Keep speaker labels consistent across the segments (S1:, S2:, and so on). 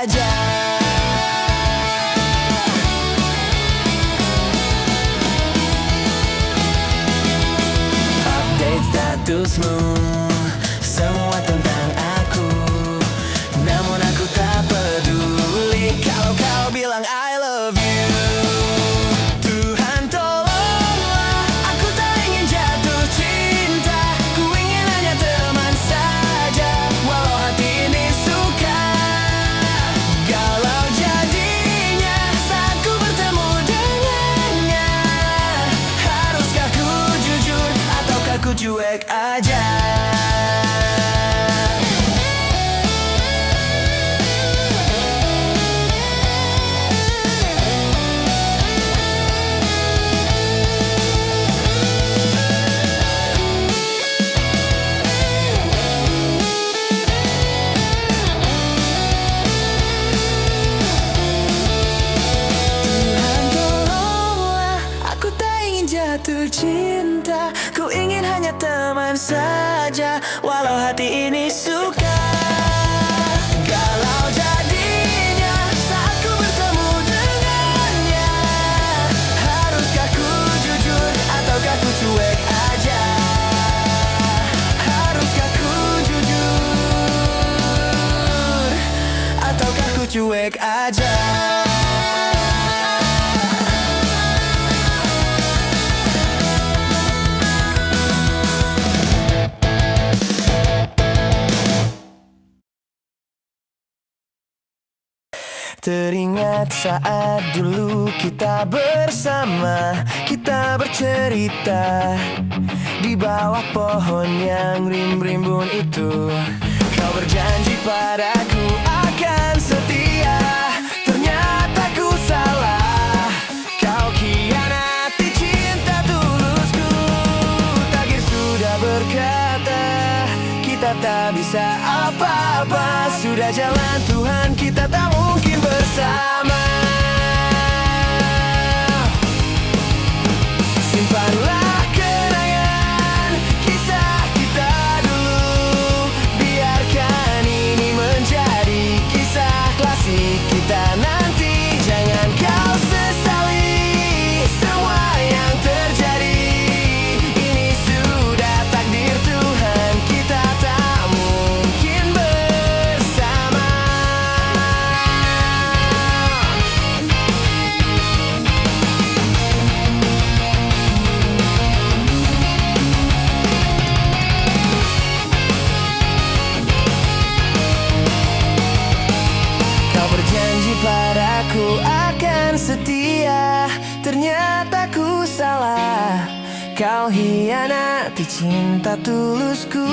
S1: aja. Update statusmu, semua tentang aku. Namun aku tak peduli kalau kau bilang I love you. Tuhan tolonglah, aku tak ingin jatuh cinta. Ku ingin hanya teman saja, walau hati ini suka. Galau jadinya saat ku bertemu dengannya. Haruskah ku jujur ataukah ku cuek aja? Jatuh cinta, ku ingin hanya teman saja, walau hati ini suka. Galau jadinya saat ku bertemu dengannya. Haruskah ku jujur ataukah ku cuek aja? Haruskah ku jujur ataukah ku cuek aja? Teringat saat dulu kita bersama, kita bercerita di bawah pohon yang rimbun itu. Kau berjanji padaku akan setia, ternyata ku salah. Kau khianati cinta tulusku. Takdir sudah berkata kita tak bisa apa-apa. Sudah jalan Tuhan, kita tak mungkin bersama. Simpanlah kenangan kisah kita dulu. Biarkan ini menjadi kisah klasik kita nanti. Jangan kau sesali semua yang terjadi. Ini sudah takdir Tuhan, kita tak mungkin bersama. Kau berjanji padaku akan setia, ternyata ku salah. Kau hianati cinta tulusku.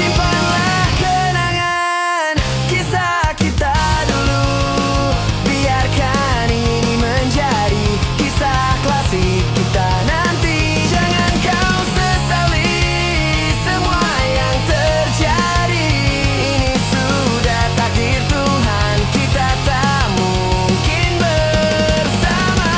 S1: Simpanlah kenangan kisah kita dulu. Biarkan ini menjadi kisah klasik kita nanti. Jangan kau sesali semua yang terjadi. Ini sudah takdir Tuhan, kita tak mungkin bersama.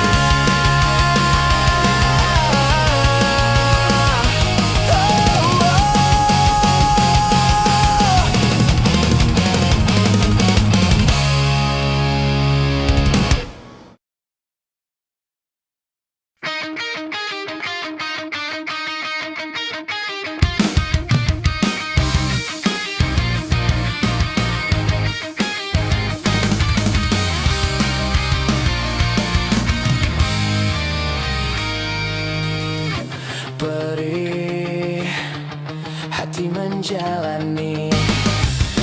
S1: Perih hati menjalani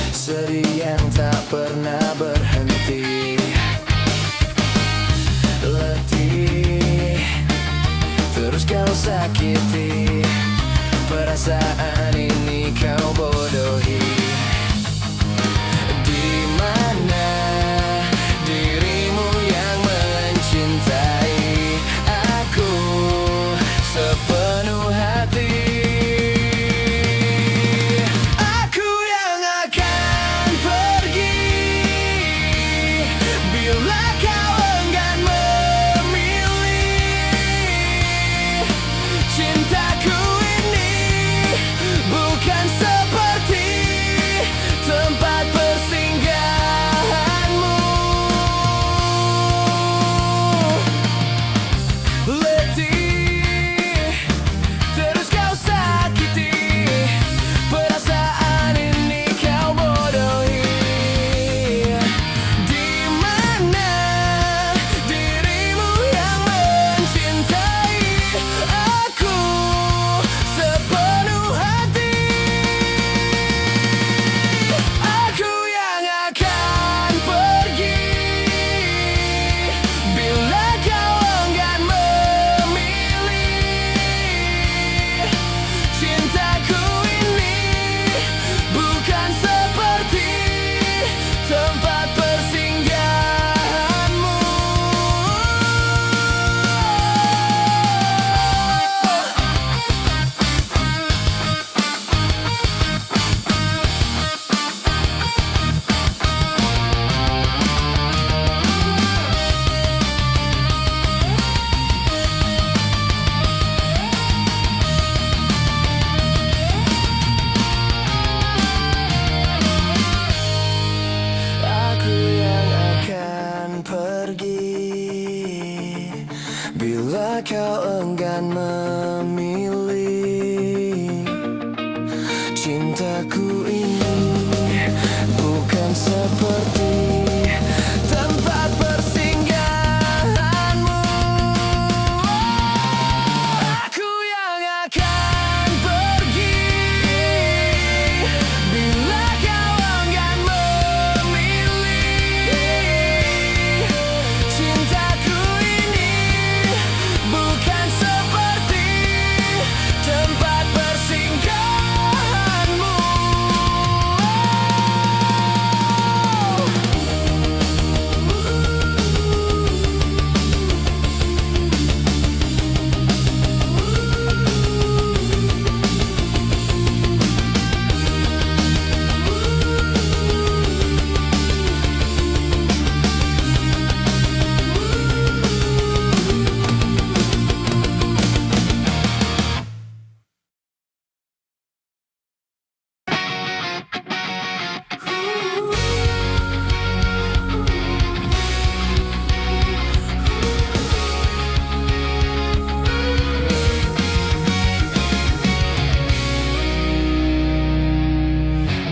S1: sedih yang tak pernah berhenti. Letih terus kau sakiti, perasaan ini kau bodohi. Di mana dirimu yang mencintai aku sepenuh pergi. Bila kau enggan memilih, cintaku ini bukan seperti tempat persinggahanmu. Aku yang akan pergi bila kau enggan memilih. Cintaku ini bukan seperti tempat persinggahanmu.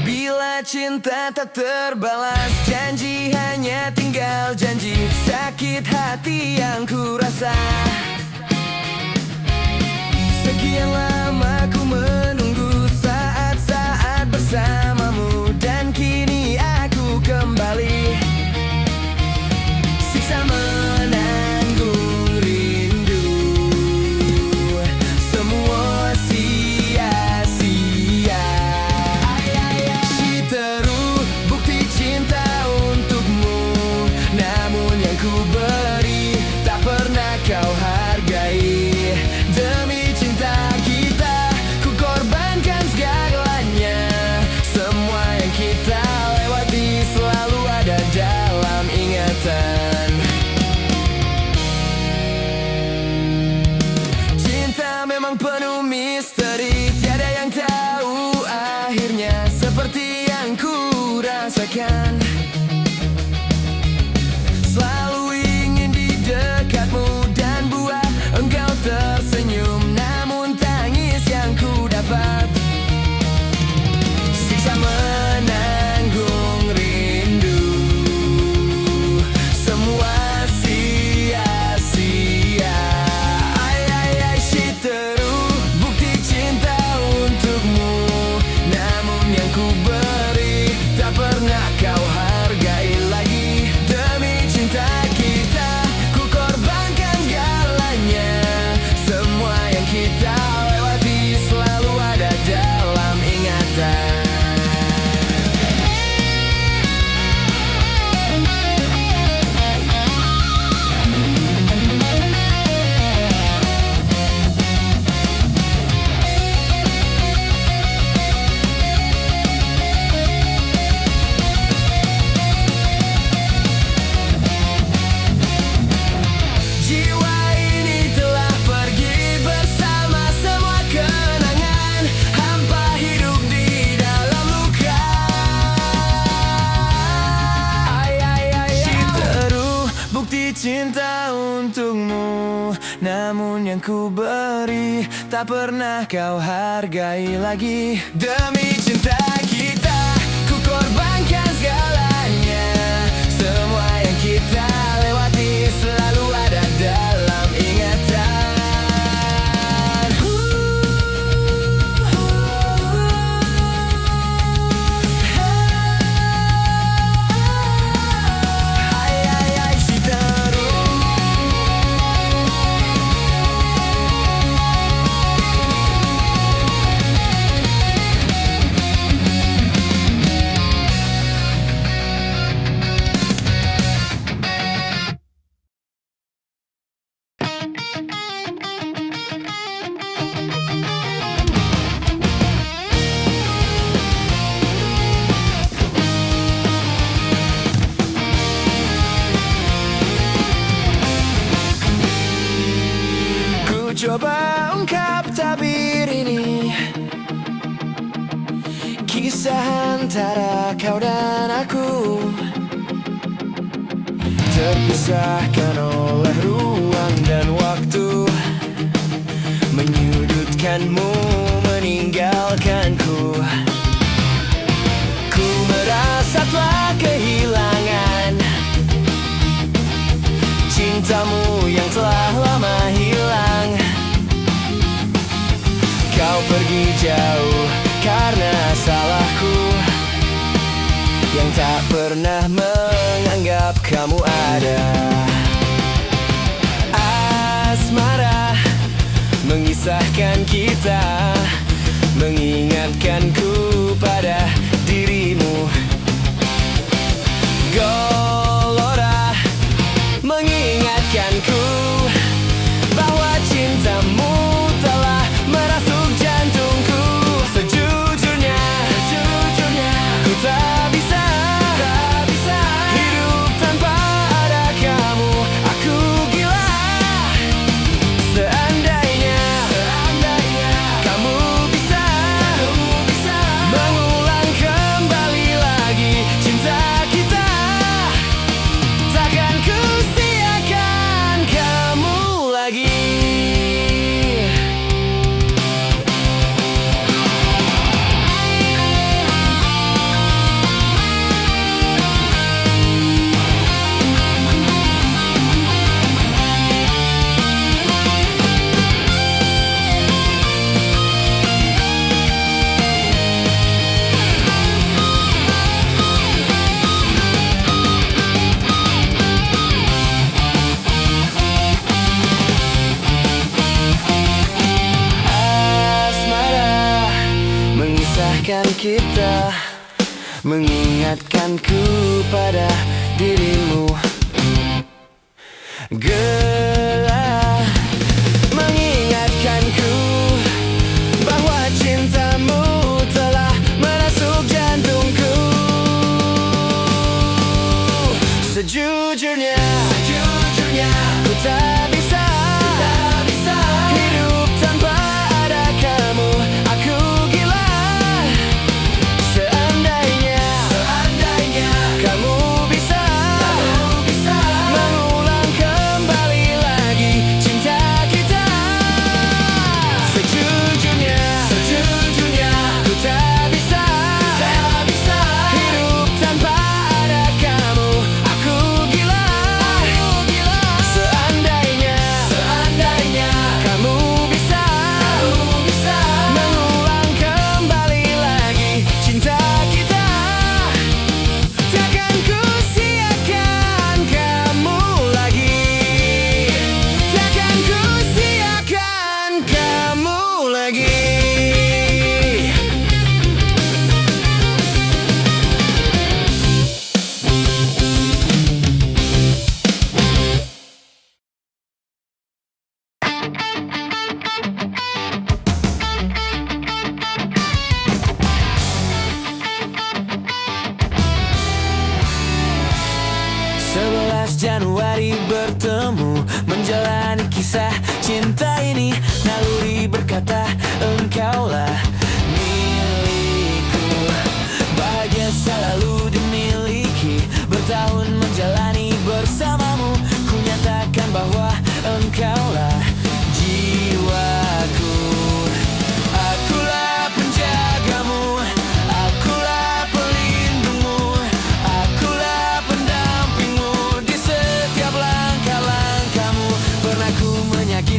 S1: Bila cinta tak terbalas, janji hanya tinggal janji. Sakit hati yang ku rasa. Sekian lama ku menunggu saat-saat bersamamu, dan kini aku kembali. Siksa menanggung rindu, semua sia-sia. Citeru bukti cinta untukmu, namun yang ku beri tak pernah kau hargai. Demi cinta kita, ku korbankan segalanya. Semua yang kita lewati selalu ada dalam ingatan. Cinta memang penuh misteri, tiada yang tahu akhirnya. Seperti yang ku rasakan, selalu ingin di dekatmu dan buat engkau tersenyum, namun tangis yang ku dapat. Siksa menanggung rindu, semua sia-sia. Citeru bukti cinta untukmu, namun yang ku beri tak pernah kau hargai lagi. Demi cinta kita, ku korbankan segalanya. Semua yang kita lewati selalu ada dalam ingatan. Jiwa ini telah pergi bersama semua kenangan, hampa hidup di dalam luka. Citeru bukti cinta untukmu, namun yang ku beri tak pernah kau hargai lagi. Demi cinta kita, ku korbankan segalanya. Semua yang kita lewati selalu ada dalam ingatan. Citeru. Coba ungkap tabir ini, kisah antara kau dan aku. terpisahkan oleh ruang dan waktu, menyudutkanmu, meninggalkanku. Ku merasa telah kehilangan cintamu yang telah lama hilang. Kau pergi jauh karena salahku yang tak pernah menganggap kamu ada. Asmara mengisahkan kita, mengingatkanku pada dirimu. Gelora mengingatkanku bahwa cintamu telah merasuk jantungku. Sejujurnya ku tak bisa hidup tanpa ada kamu. Aku gila. Seandainya kamu bisa mengulang kembali lagi cinta kita, takkan ku siakan kamu lagi. Mengisahkan kita, mengingatkanku pada dirimu. Gelar mengingatkanku bahwa cintamu telah merasuk jantungku. Sejujurnya ku tak bisa hidup tanpa ada kamu. Aku gila. Seandainya kamu bisa mengulang kembali lagi cinta kita. Sejujurnya ku tak bisa hidup tanpa ada kamu. Aku gila. Seandainya kamu bisa mengulang kembali lagi cinta kita, takkan ku siakan kamu lagi. Takkan ku siakan kamu lagi. Januari bertemu, menjalani kisah cinta ini. Naluri berkata engkaulah milikku. Bahagia selalu dimiliki, bertahun menjalani bersamamu. Ku nyatakan bahwa engkaulah jiwaku. Akulah penjagamu, akulah pelindungmu, akulah pendampingmu di setiap langkah-langkahmu. Pernah ku menyakiti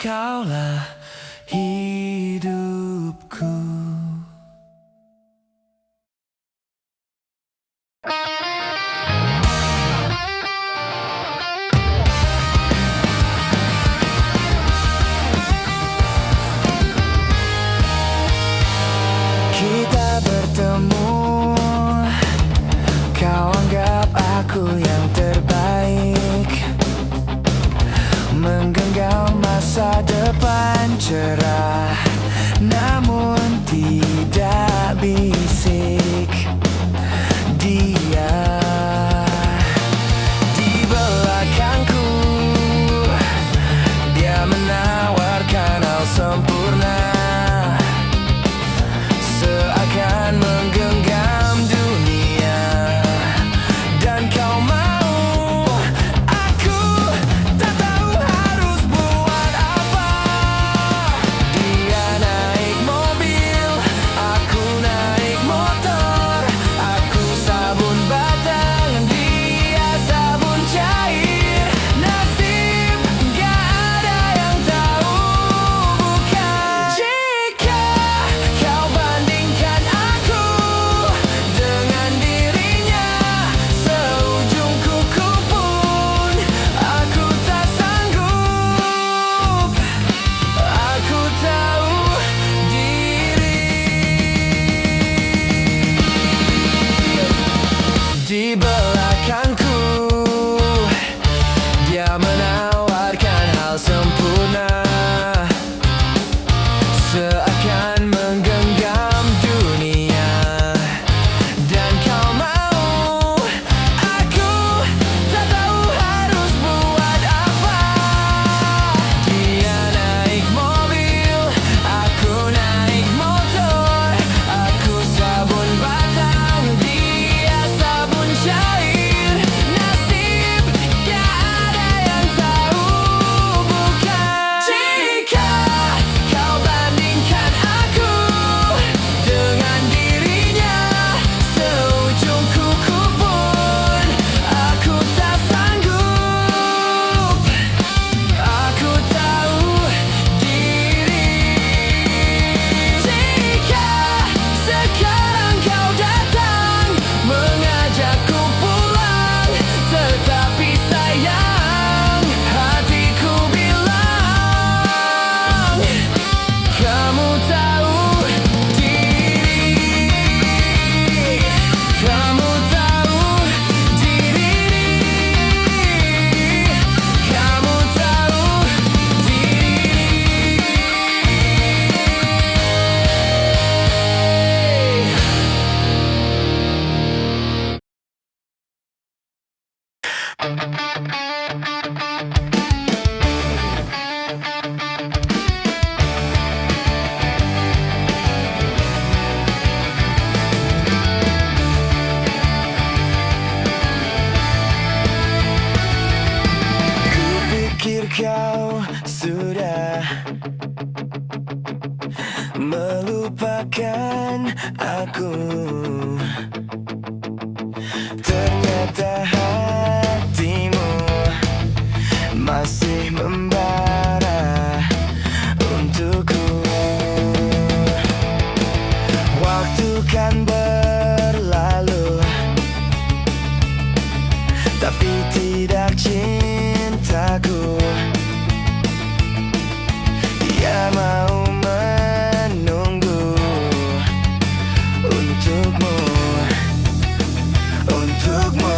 S1: engkaulah hidupku. Kita bertemu, kau anggap aku yang terbaik, menggenggam masa depan cerah, namun tidak bisik. Dia di belakangku, dia menawarkan hal sempurna, seakan menggenggam dunia. Dan kau mau, aku tak tahu harus buat apa. Dia naik mobil, aku naik motor, aku sabun batang, dia sabun cair. Nasib gak ada yang tahu, bukan? Jika kau bandingkan aku dengan dirinya, seujung kuku pun aku tak sanggup. Aku tahu diri. Di belakangku, dia menawarkan hal sempurna, seakan menggenggam dunia. Dan kau mau, aku tak tahu harus buat apa. Dia naik mobil, aku naik motor, aku sabun batang, dia sabun cair. Nasib gak ada yang tahu, bukan? Jika kau bandingkan aku dengan dirinya, seujung kuku pun aku tak sanggup. Aku tahu diri. Jika sekarang kau datang mengajakku pulang, tetapi sayang, hatiku bilang kamu tahu diri. Kamu tahu diri. Kamu tahu diri. Kupikir kau sudah melupakan aku, ternyata hatimu masih membara untukku. Waktu kan berlalu, tapi tidak cintaku. Dia mau menunggu untukmu, untukmu.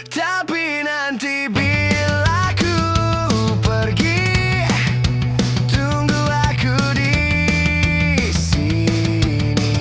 S1: Tapi nanti bila ku pergi, tunggu aku di sini.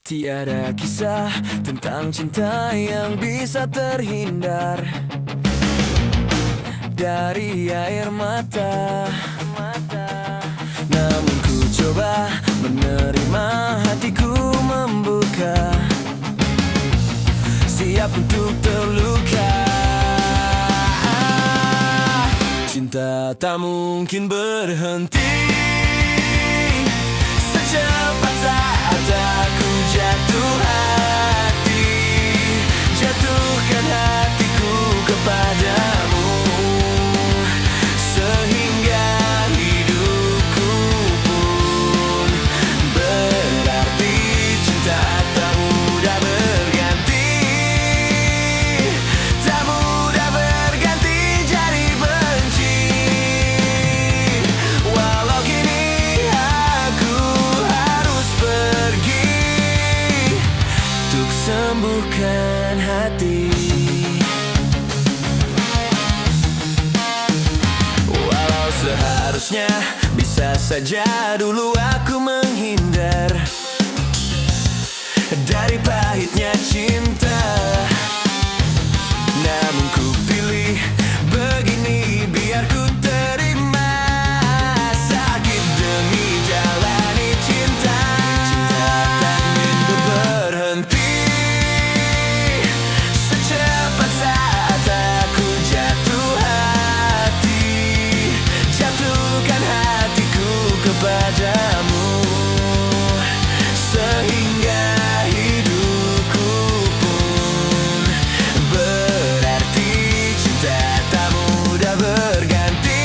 S1: Tiada kisah tentang cinta yang bisa terhindar dari air mata. Namun ku coba menerima, hatiku membuka, siap untuk terluka. Cinta tak mungkin berhenti. Secepat saat aku jatuh hati, jatuhkan hatiku kepadamu, sehingga hidupku pun berarti. Cinta tak mudah berganti, tak mudah berganti jadi benci. Walau kini aku harus pergi untuk sembuhkan hati. Walau seharusnya bisa saja dulu aku menghindar dari pahitnya cinta, namun ku pilih begini biar ku terima sakit demi jalani cinta. Cinta tak mungkin berhenti. Secepat saat aku jatuh hati, jatuhkan hatiku kepadamu, sehingga hidupku pun berarti. Cinta tak mudah berganti,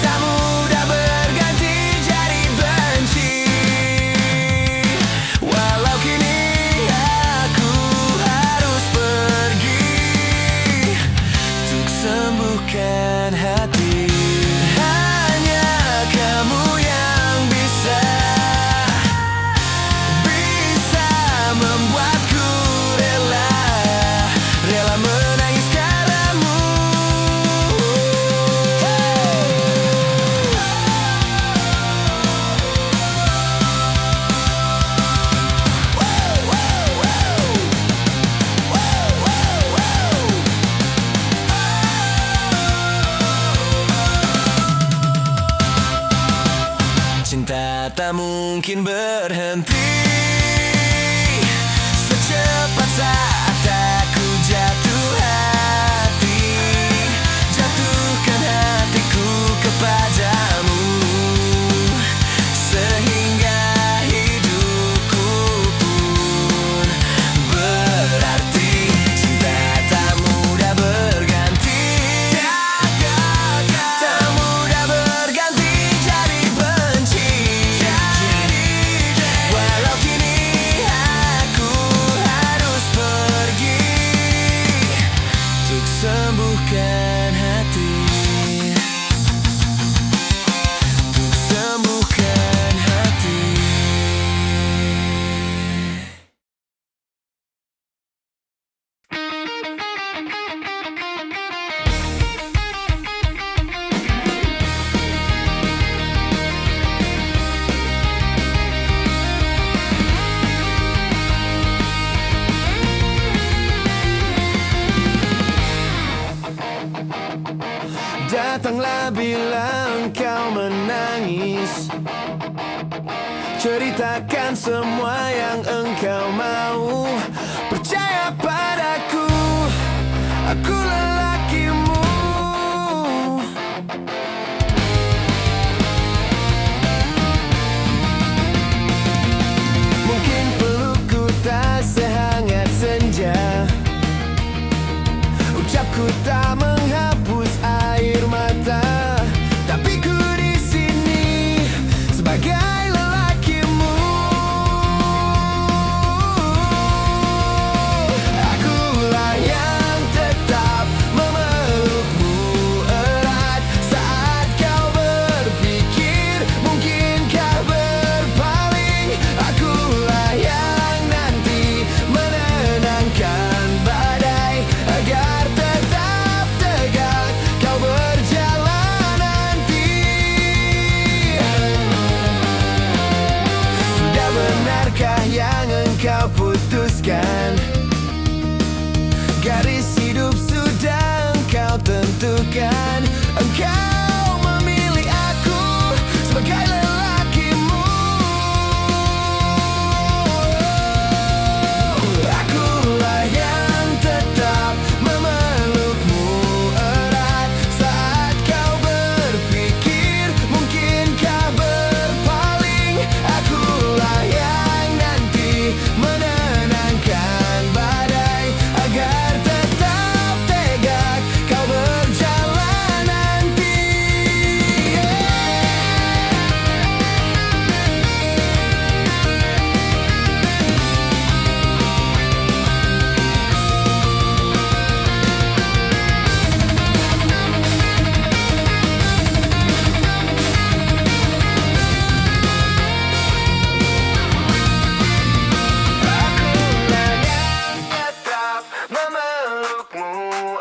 S1: tak mudah berganti jadi benci. Walau kini aku harus pergi untuk sembuhkan hati. Hanya kamu yang bisa membuatku rela menangis karenamu. Cinta tak mungkin berhenti. Secepat saat aku jatuh hati, jatuhkan hatiku kepadamu, sehingga hidupku pun berarti. Cinta tak mudah berganti, tak mudah berganti jadi benci. Walau kini aku harus pergi untuk sembuhkan hati, untuk sembuhkan hati. Datanglah bila engkau menangis, ceritakan semua yang engkau mau. Percaya padaku, aku lelakimu. Mungkin pelukku tak sehangat senja, garis hidup sudah engkau tentukan. Engkau memilih aku sebagai lelakimu. Akulah yang tetap memelukmu erat saat kau berpikir mungkinkah berpaling. Akulah yang nanti menenangkan badai agar tetap tegak kau berjalan nanti. Akulah yang tetap memelukmu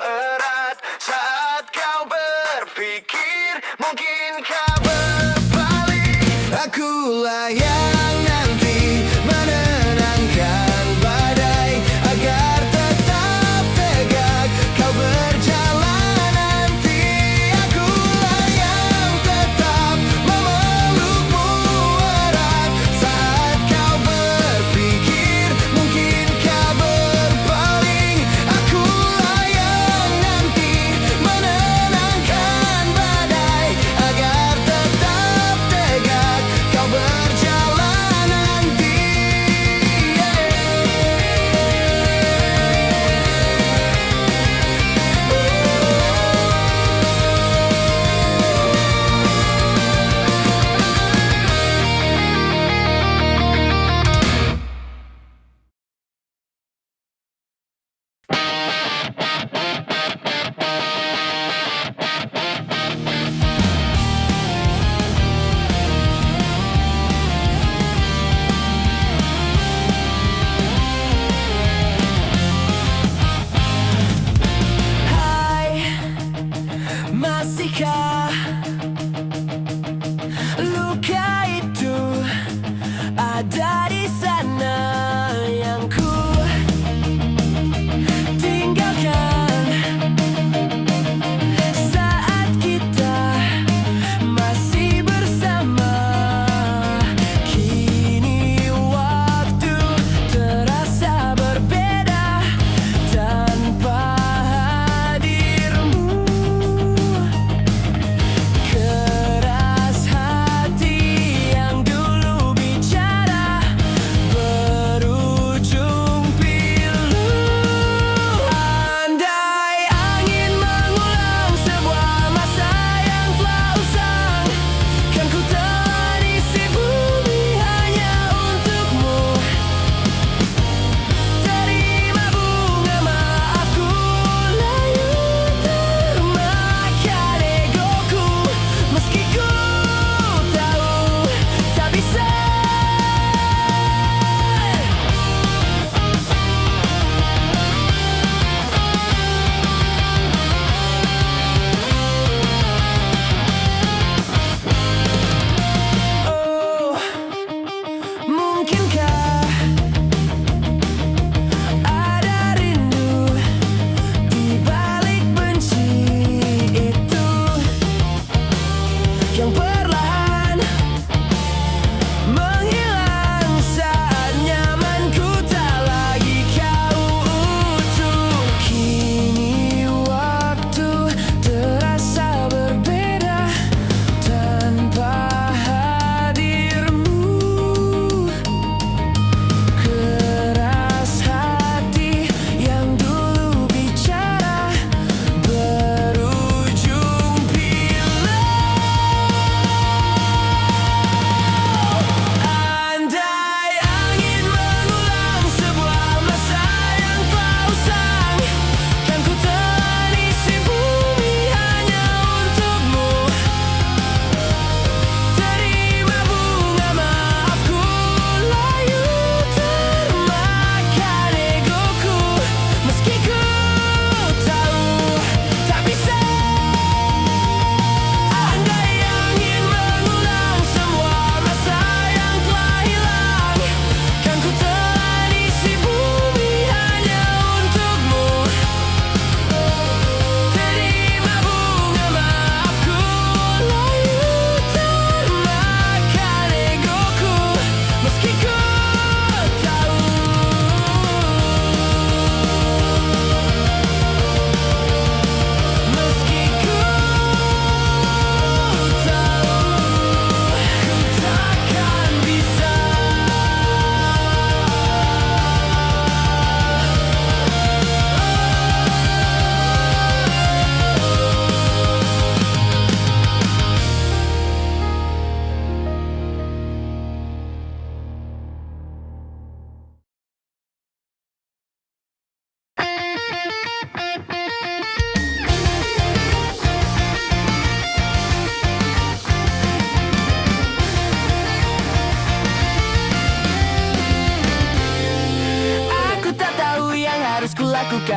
S1: erat saat kau berpikir mungkinkah berpaling. Akulah yang nanti menenangkan badai agar tetap tegak kau berjalan nanti. Akulah yang tetap memelukmu erat saat kau berpikir mungkinkah berpaling. Akulah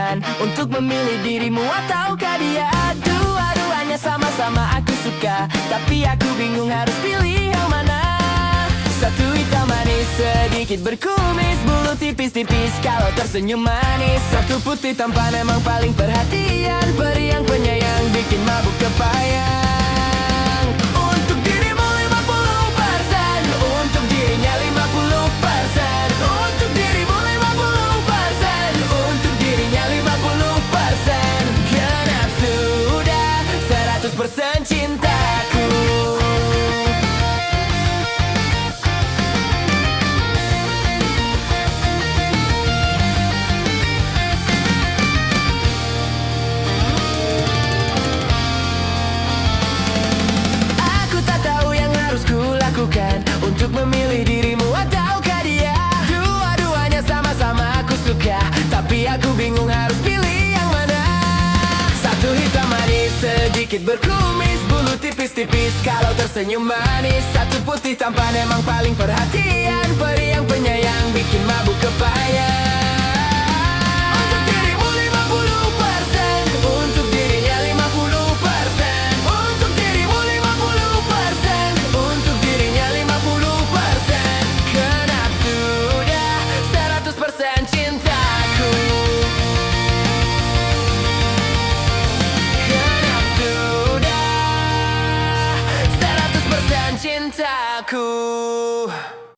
S1: lakukan untuk memilih dirimu ataukah dia? Dua-duanya sama-sama aku suka, tapi aku bingung harus pilih yang mana. Satu hitam manis, sedikit berkumis, bulu tipis-tipis kalau tersenyum manis. Satu putih tampan emang paling perhatian, periang penyayang bikin mabuk kepayang. Untuk dirimu 50%, untuk dirinya 50%, untuk dirimu 50%, untuk dirinya 50%. Genap sudah 100% cintaku. Untuk memilih dirimu ataukah dia? Dua-duanya sama-sama aku suka, tapi aku bingung harus pilih yang mana. Satu hitam manis, sedikit berkumis, bulu tipis-tipis kalau tersenyum manis. Satu putih tampan emang paling perhatian,